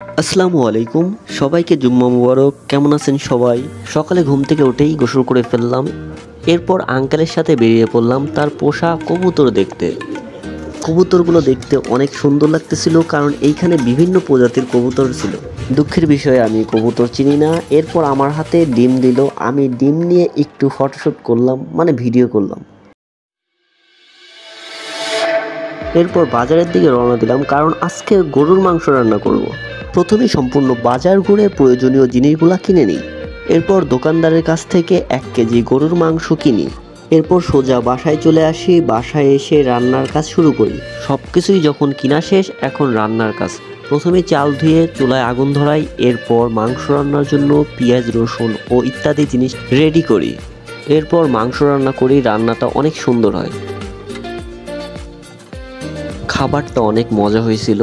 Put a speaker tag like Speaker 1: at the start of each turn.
Speaker 1: আসসালামু আলাইকুম, সবাইকে জুম্মা মুবারক। কেমন আছেন সবাই? সকালে ঘুম থেকে উঠেই গোসল করে ফেললাম। এরপর আঙ্কেলের সাথে বেরিয়ে পড়লাম তার পোষা কবুতর দেখতে। কবুতরগুলো দেখতে অনেক সুন্দর লাগতেছিল, কারণ এইখানে বিভিন্ন প্রজাতির কবুতর ছিল। দুঃখের বিষয়ে আমি কবুতর চিনি না। এরপর আমার হাতে ডিম দিল, আমি ডিম নিয়ে একটু ফটোশ্যুট করলাম, মানে ভিডিও করলাম। এরপর বাজারের দিকে রওনা দিলাম, কারণ আজকে গরুর মাংস রান্না করব। প্রথমে সম্পূর্ণ বাজার ঘুরে প্রয়োজনীয় জিনিসগুলো কিনে নিই। এরপর দোকানদারের কাছ থেকে 1 কেজি গরুর মাংস কিনি। এরপর সোজা বাসায় চলে আসি। বাসায় এসে রান্নার কাজ শুরু করি। সব কিছুই যখন কিনা শেষ, এখন রান্নার কাজ। প্রথমে চাল ধুয়ে চুলায় আগুন ধরাই। এরপর মাংস রান্নার জন্য পেঁয়াজ, রসুন ও ইত্যাদি জিনিস রেডি করি। এরপর মাংস রান্না করি। রান্নাটা অনেক সুন্দর হয়। খাবারটা অনেক মজা হয়েছিল।